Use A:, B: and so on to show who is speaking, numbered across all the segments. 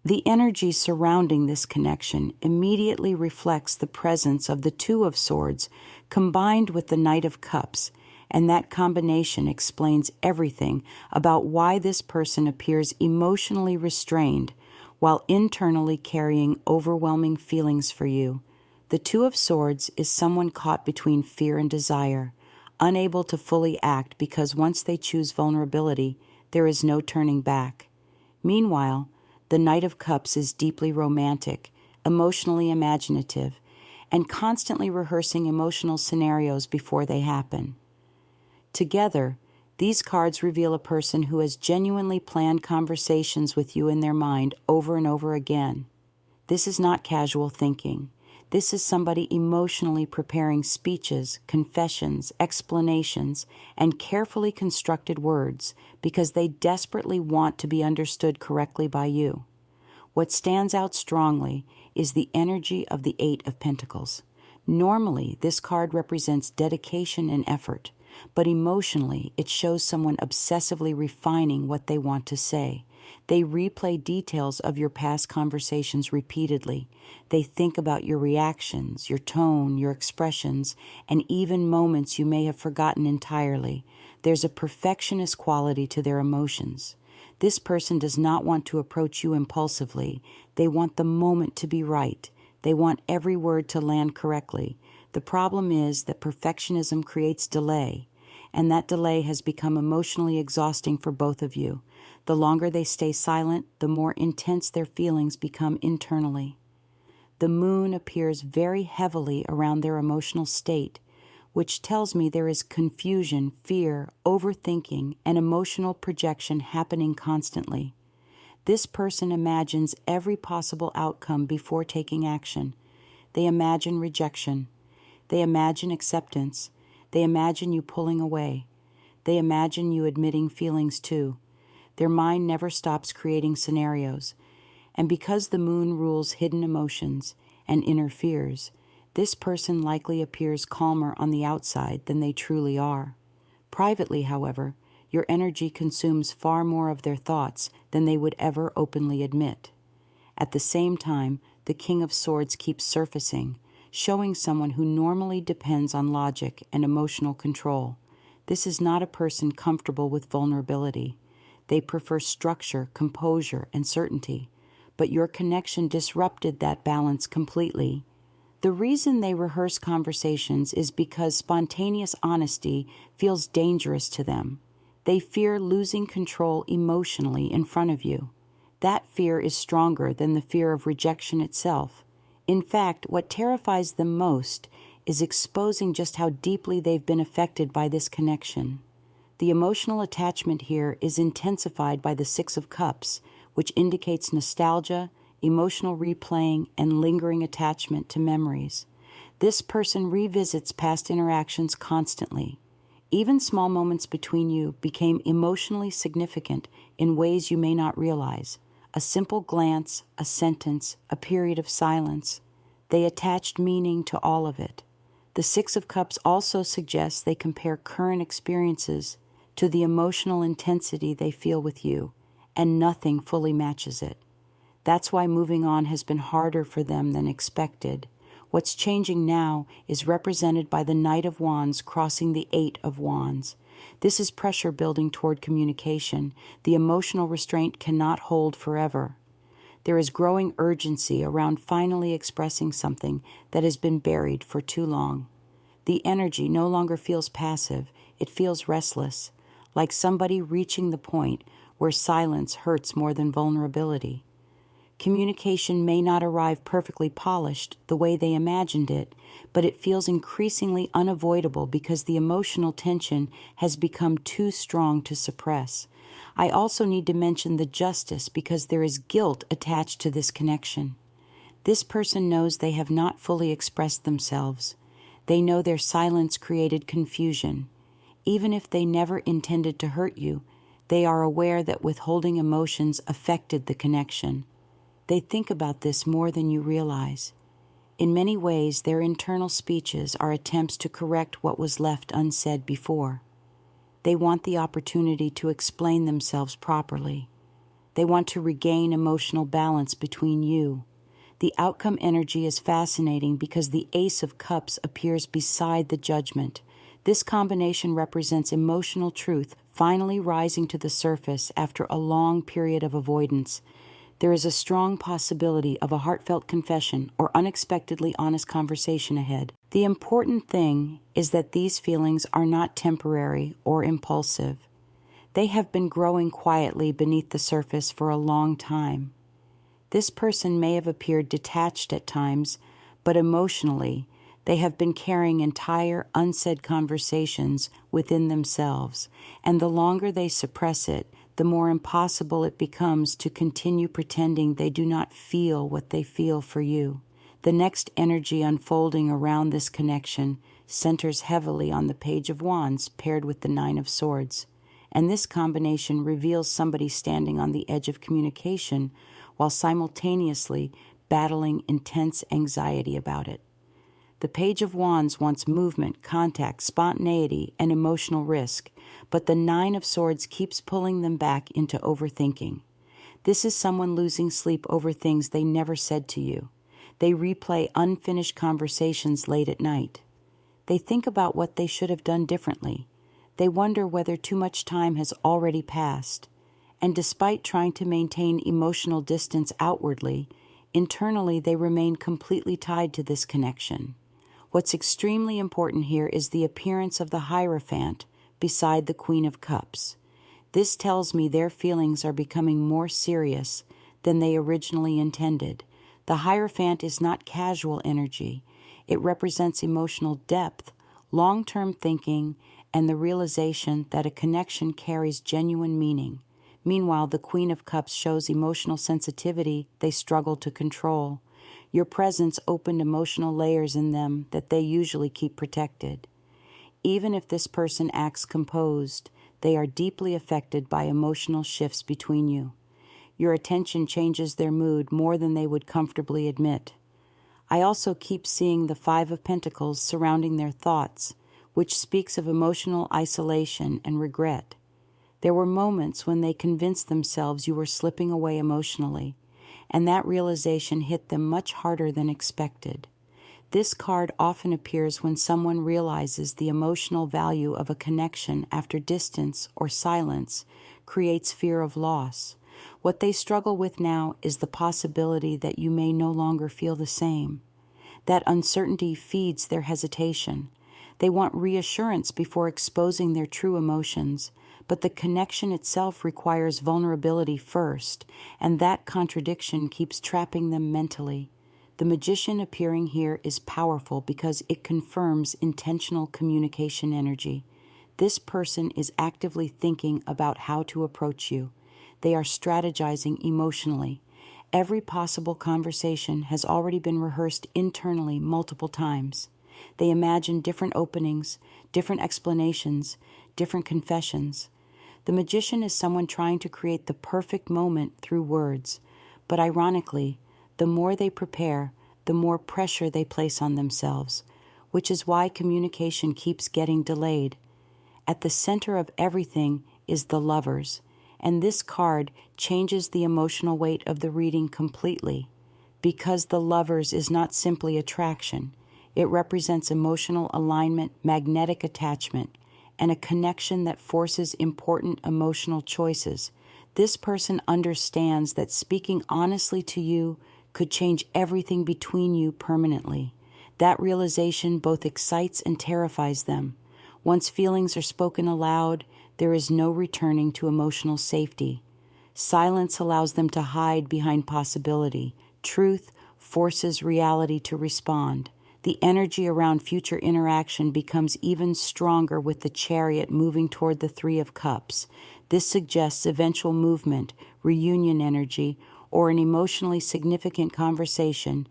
A: The energy surrounding this connection immediately reflects the presence of the Two of Swords combined with the Knight of Cups, and that combination explains everything about why this person appears emotionally restrained while internally carrying overwhelming feelings for you. The Two of Swords is someone caught between fear and desire, unable to fully act because once they choose vulnerability, there is no turning back. Meanwhile, the Knight of Cups is deeply romantic, emotionally imaginative, and constantly rehearsing emotional scenarios before they happen. Together, these cards reveal a person who has genuinely planned conversations with you in their mind over and over again. This is not casual thinking. This is somebody emotionally preparing speeches, confessions, explanations, and carefully constructed words because they desperately want to be understood correctly by you. What stands out strongly is the energy of the Eight of Pentacles. Normally, this card represents dedication and effort, but emotionally, it shows someone obsessively refining what they want to say. They replay details of your past conversations repeatedly. They think about your reactions, your tone, your expressions, and even moments you may have forgotten entirely. There's a perfectionist quality to their emotions. This person does not want to approach you impulsively. They want the moment to be right. They want every word to land correctly. The problem is that perfectionism creates delay, and that delay has become emotionally exhausting for both of you. The longer they stay silent, the more intense their feelings become internally. The moon appears very heavily around their emotional state, which tells me there is confusion, fear, overthinking, and emotional projection happening constantly. This person imagines every possible outcome before taking action. They imagine rejection. They imagine acceptance. They imagine you pulling away. They imagine you admitting feelings too. Their mind never stops creating scenarios. And because the moon rules hidden emotions and interferes, this person likely appears calmer on the outside than they truly are. Privately, however, your energy consumes far more of their thoughts than they would ever openly admit. At the same time, the King of Swords keeps surfacing, showing someone who normally depends on logic and emotional control. This is not a person comfortable with vulnerability. They prefer structure, composure, and certainty, but your connection disrupted that balance completely. The reason they rehearse conversations is because spontaneous honesty feels dangerous to them. They fear losing control emotionally in front of you. That fear is stronger than the fear of rejection itself. In fact, what terrifies them most is exposing just how deeply they've been affected by this connection. The emotional attachment here is intensified by the Six of Cups, which indicates nostalgia, emotional replaying, and lingering attachment to memories. This person revisits past interactions constantly. Even small moments between you became emotionally significant in ways you may not realize. A simple glance, a sentence, a period of silence. They attached meaning to all of it. The Six of Cups also suggests they compare current experiences to the emotional intensity they feel with you, and nothing fully matches it. That's why moving on has been harder for them than expected. What's changing now is represented by the Knight of Wands crossing the Eight of Wands. This is pressure building toward communication. The emotional restraint cannot hold forever. There is growing urgency around finally expressing something that has been buried for too long. The energy no longer feels passive, it feels restless, like somebody reaching the point where silence hurts more than vulnerability. Communication may not arrive perfectly polished the way they imagined it, but it feels increasingly unavoidable because the emotional tension has become too strong to suppress. I also need to mention the justice because there is guilt attached to this connection. This person knows they have not fully expressed themselves. They know their silence created confusion. Even if they never intended to hurt you, they are aware that withholding emotions affected the connection. They think about this more than you realize. In many ways, their internal speeches are attempts to correct what was left unsaid before. They want the opportunity to explain themselves properly. They want to regain emotional balance between you. The outcome energy is fascinating because the Ace of Cups appears beside the Judgment. This combination represents emotional truth finally rising to the surface after a long period of avoidance. There is a strong possibility of a heartfelt confession or unexpectedly honest conversation ahead. The important thing is that these feelings are not temporary or impulsive. They have been growing quietly beneath the surface for a long time. This person may have appeared detached at times, but emotionally, they have been carrying entire unsaid conversations within themselves, and the longer they suppress it, the more impossible it becomes to continue pretending they do not feel what they feel for you. The next energy unfolding around this connection centers heavily on the Page of Wands paired with the Nine of Swords, and this combination reveals somebody standing on the edge of communication while simultaneously battling intense anxiety about it. The Page of Wands wants movement, contact, spontaneity, and emotional risk, but the Nine of Swords keeps pulling them back into overthinking. This is someone losing sleep over things they never said to you. They replay unfinished conversations late at night. They think about what they should have done differently. They wonder whether too much time has already passed. And despite trying to maintain emotional distance outwardly, internally they remain completely tied to this connection. What's extremely important here is the appearance of the Hierophant beside the Queen of Cups. This tells me their feelings are becoming more serious than they originally intended. The Hierophant is not casual energy. It represents emotional depth, long-term thinking, and the realization that a connection carries genuine meaning. Meanwhile, the Queen of Cups shows emotional sensitivity they struggle to control. Your presence opened emotional layers in them that they usually keep protected. Even if this person acts composed, they are deeply affected by emotional shifts between you. Your attention changes their mood more than they would comfortably admit. I also keep seeing the Five of Pentacles surrounding their thoughts, which speaks of emotional isolation and regret. There were moments when they convinced themselves you were slipping away emotionally, and that realization hit them much harder than expected. This card often appears when someone realizes the emotional value of a connection after distance or silence creates fear of loss. What they struggle with now is the possibility that you may no longer feel the same. That uncertainty feeds their hesitation. They want reassurance before exposing their true emotions, but the connection itself requires vulnerability first, and that contradiction keeps trapping them mentally. The Magician appearing here is powerful because it confirms intentional communication energy. This person is actively thinking about how to approach you. They are strategizing emotionally. Every possible conversation has already been rehearsed internally multiple times. They imagine different openings, different explanations, different confessions. The Magician is someone trying to create the perfect moment through words, but ironically, the more they prepare, the more pressure they place on themselves, which is why communication keeps getting delayed. At the center of everything is the Lovers, and this card changes the emotional weight of the reading completely. Because the Lovers is not simply attraction, it represents emotional alignment, magnetic attachment, and a connection that forces important emotional choices. This person understands that speaking honestly to you could change everything between you permanently. That realization both excites and terrifies them. Once feelings are spoken aloud, there is no returning to emotional safety. Silence allows them to hide behind possibility. Truth forces reality to respond. The energy around future interaction becomes even stronger with the Chariot moving toward the Three of Cups. This suggests eventual movement, reunion energy, or an emotionally significant conversation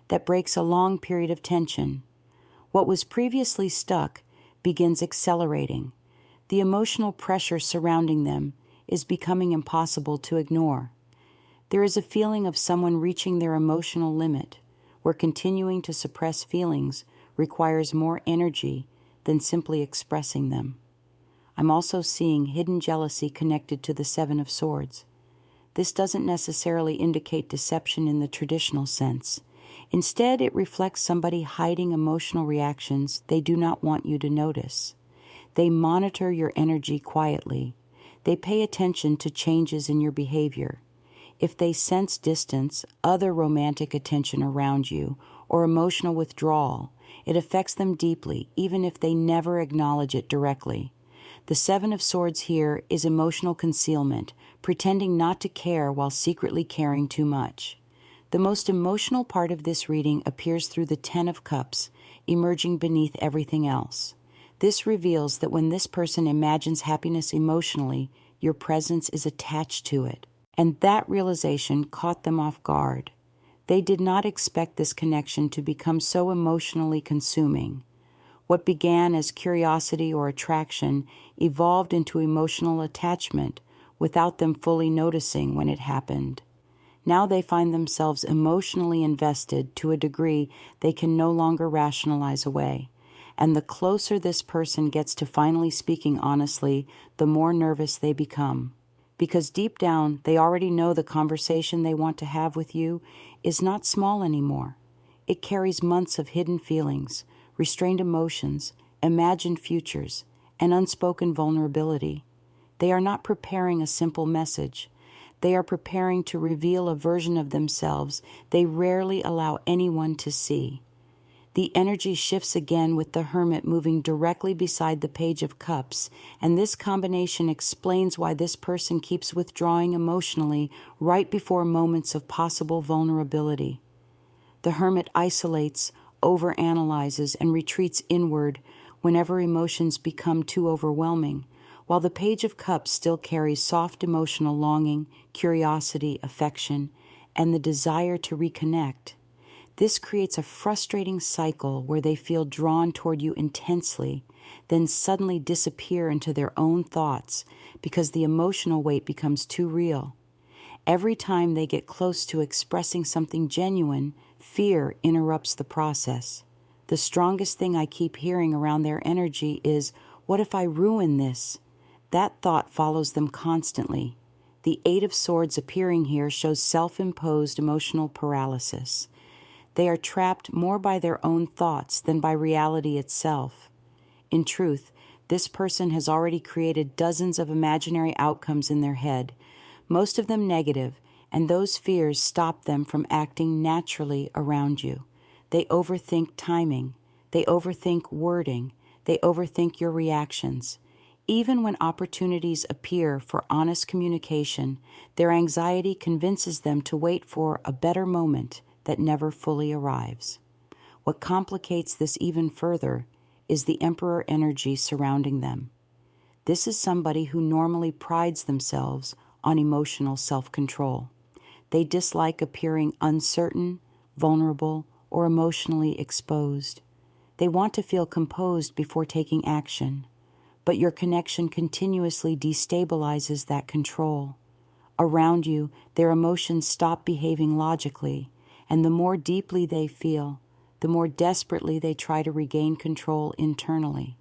A: that breaks a long period of tension. What was previously stuck begins accelerating. The emotional pressure surrounding them is becoming impossible to ignore. There is a feeling of someone reaching their emotional limit, where continuing to suppress feelings requires more energy than simply expressing them. I'm also seeing hidden jealousy connected to the Seven of Swords. this doesn't necessarily indicate deception in the traditional sense. Instead, it reflects somebody hiding emotional reactions they do not want you to notice. They monitor your energy quietly. They pay attention to changes in your behavior. If they sense distance, other romantic attention around you, or emotional withdrawal, it affects them deeply, even if they never acknowledge it directly. The Seven of Swords here is emotional concealment, pretending not to care while secretly caring too much. The most emotional part of this reading appears through the Ten of Cups, emerging beneath everything else. This reveals that when this person imagines happiness emotionally, your presence is attached to it. And that realization caught them off guard. They did not expect this connection to become so emotionally consuming. What began as curiosity or attraction evolved into emotional attachment without them fully noticing when it happened. Now they find themselves emotionally invested to a degree they can no longer rationalize away. And the closer this person gets to finally speaking honestly, the more nervous they become. Because deep down, they already know the conversation they want to have with you is not small anymore. It carries months of hidden feelings, restrained emotions, imagined futures, and unspoken vulnerability. They are not preparing a simple message. They are preparing to reveal a version of themselves they rarely allow anyone to see. The energy shifts again with the Hermit moving directly beside the Page of Cups, and this combination explains why this person keeps withdrawing emotionally right before moments of possible vulnerability. The Hermit isolates, overanalyzes, and retreats inward whenever emotions become too overwhelming, while the Page of Cups still carries soft emotional longing, curiosity, affection, and the desire to reconnect. This creates a frustrating cycle where they feel drawn toward you intensely, then suddenly disappear into their own thoughts because the emotional weight becomes too real. Every time they get close to expressing something genuine, fear interrupts the process. The strongest thing I keep hearing around their energy is, "What if I ruin this?" That thought follows them constantly. The Eight of Swords appearing here shows self-imposed emotional paralysis. They are trapped more by their own thoughts than by reality itself. In truth, this person has already created dozens of imaginary outcomes in their head, most of them negative, and those fears stop them from acting naturally around you. They overthink timing. They overthink wording. They overthink your reactions. Even when opportunities appear for honest communication, their anxiety convinces them to wait for a better moment that never fully arrives. What complicates this even further is the Emperor energy surrounding them. This is somebody who normally prides themselves on emotional self-control. They dislike appearing uncertain, vulnerable, or emotionally exposed. They want to feel composed before taking action, but your connection continuously destabilizes that control. Around you, their emotions stop behaving logically, and the more deeply they feel, the more desperately they try to regain control internally.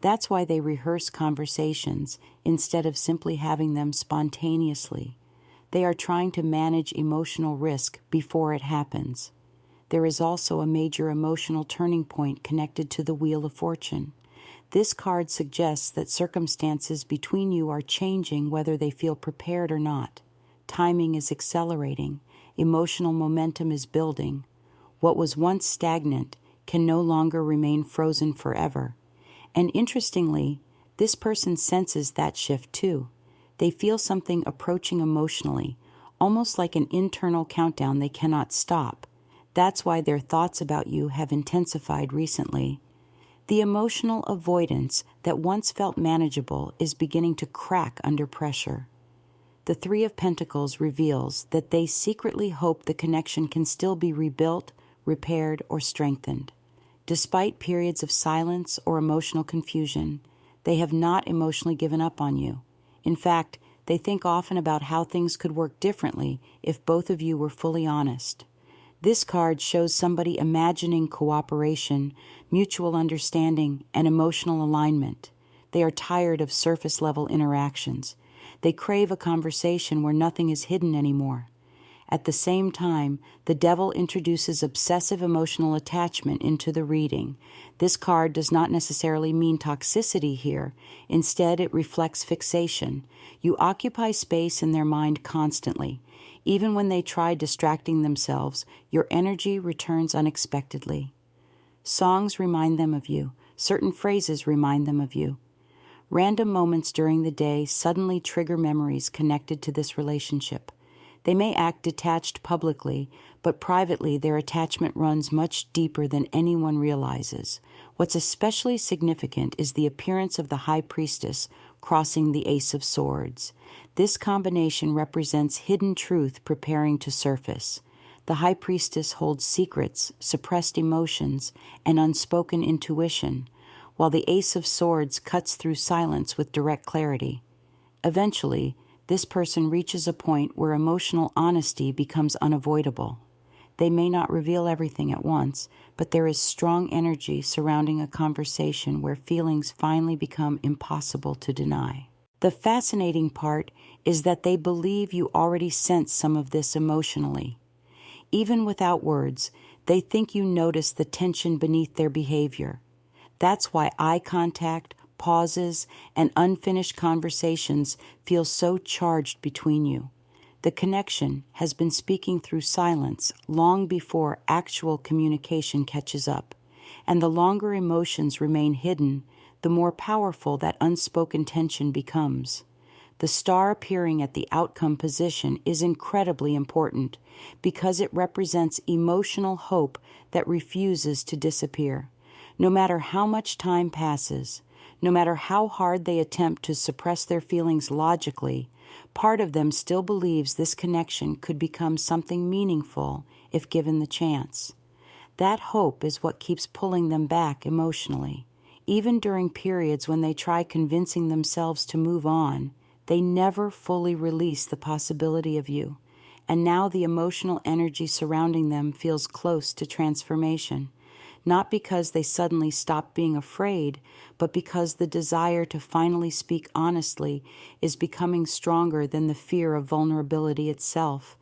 A: That's why they rehearse conversations instead of simply having them spontaneously. They are trying to manage emotional risk before it happens. There is also a major emotional turning point connected to the Wheel of Fortune. This card suggests that circumstances between you are changing whether they feel prepared or not. Timing is accelerating. Emotional momentum is building. What was once stagnant can no longer remain frozen forever. And interestingly, this person senses that shift too. They feel something approaching emotionally, almost like an internal countdown they cannot stop. That's why their thoughts about you have intensified recently. The emotional avoidance that once felt manageable is beginning to crack under pressure. The Three of Pentacles reveals that they secretly hope the connection can still be rebuilt, repaired, or strengthened. Despite periods of silence or emotional confusion, they have not emotionally given up on you. In fact, they think often about how things could work differently if both of you were fully honest. This card shows somebody imagining cooperation, mutual understanding, and emotional alignment. They are tired of surface-level interactions. They crave a conversation where nothing is hidden anymore. At the same time, the devil introduces obsessive emotional attachment into the reading. This card does not necessarily mean toxicity here. Instead, it reflects fixation. You occupy space in their mind constantly. Even when they try distracting themselves, your energy returns unexpectedly. Songs remind them of you. Certain phrases remind them of you. Random moments during the day suddenly trigger memories connected to this relationship. They may act detached publicly, but privately their attachment runs much deeper than anyone realizes. What's especially significant is the appearance of the High Priestess crossing the Ace of Swords. This combination represents hidden truth preparing to surface. The High Priestess holds secrets, suppressed emotions, and unspoken intuition, while the Ace of Swords cuts through silence with direct clarity. Eventually, this person reaches a point where emotional honesty becomes unavoidable. They may not reveal everything at once, but there is strong energy surrounding a conversation where feelings finally become impossible to deny. The fascinating part is that they believe you already sense some of this emotionally. Even without words, they think you notice the tension beneath their behavior. That's why eye contact, pauses, and unfinished conversations feel so charged between you. The connection has been speaking through silence long before actual communication catches up, and the longer emotions remain hidden, the more powerful that unspoken tension becomes. The star appearing at the outcome position is incredibly important because it represents emotional hope that refuses to disappear. No matter how much time passes, no matter how hard they attempt to suppress their feelings logically, part of them still believes this connection could become something meaningful if given the chance. That hope is what keeps pulling them back emotionally. Even during periods when they try convincing themselves to move on, they never fully release the possibility of you. And now the emotional energy surrounding them feels close to transformation. Not because they suddenly stop being afraid, but because the desire to finally speak honestly is becoming stronger than the fear of vulnerability itself.